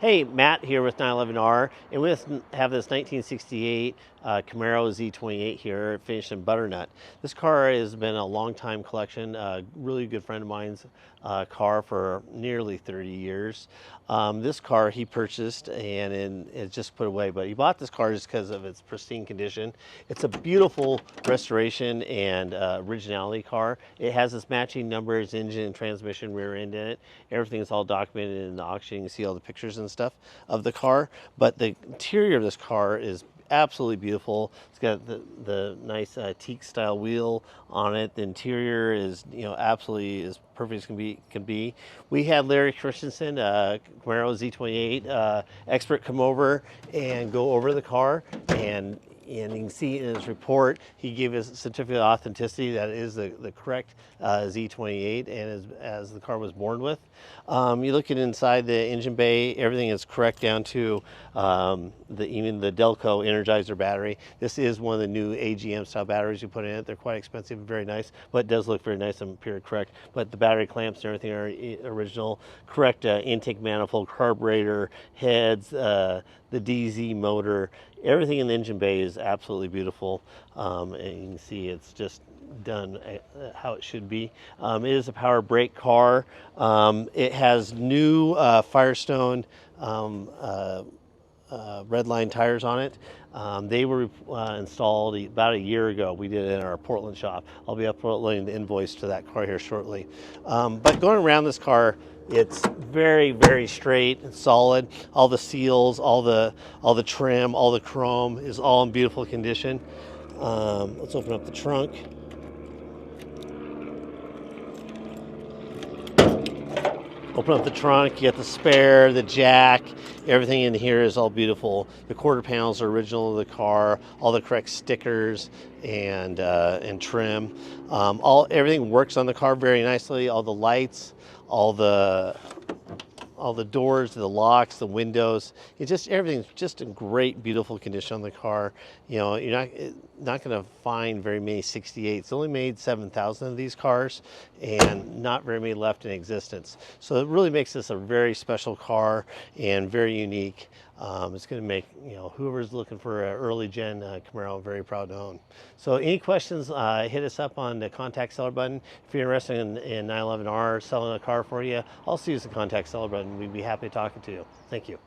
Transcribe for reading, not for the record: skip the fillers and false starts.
Hey, Matt here with 911R, and we have this 1968 Camaro Z28 here, finished in butternut. This car has been a long time collection, a really good friend of mine's car for nearly 30 years. This car he purchased and it's just put away, but he bought this car just because of its pristine condition. It's a beautiful restoration and originality car. It has its matching numbers, engine, transmission, rear end in it. Everything is all documented in the auction. You can see all the pictures and stuff of the car, but the interior of this car is absolutely beautiful. It's got the nice teak style wheel on it. The interior is, absolutely as perfect as can be. We had Larry Christensen, Camaro Z28 expert, come over and go over the car, and you can see in his report, he gave us a certificate of authenticity that is the correct Z28 and as the car was born with. You look at inside the engine bay, everything is correct down to even the Delco Energizer battery. This is one of the new AGM style batteries you put in it. They're quite expensive and very nice, but it does look very nice and period correct. But the battery clamps and everything are original. Correct intake manifold, carburetor, heads, the DZ motor, everything in the engine bay is absolutely beautiful, and you can see it's just done how it should be. It is a power brake car. It has new Firestone Redline tires on it. They were installed about a year ago. We did it in our Portland shop. I'll be uploading the invoice to that car here shortly. But going around this car, it's very, very straight and solid. All the seals, all the trim, all the chrome is all in beautiful condition. Let's open up the trunk. Open up the trunk, you get the spare, the jack, everything in here is all beautiful. The quarter panels are original to the car, all the correct stickers and trim. Everything works on the car very nicely. All the lights, all the doors, the locks, the windows. Everything's just in great, beautiful condition on the car. You're not going to find very many 68s. Only made 7,000 of these cars, and not very many left in existence. So it really makes this a very special car and very unique. It's going to make whoever's looking for an early gen Camaro very proud to own. So any questions, hit us up on the contact seller button. If you're interested in 911R selling a car for you, also use the contact seller button. We'd be happy talking to you. Thank you.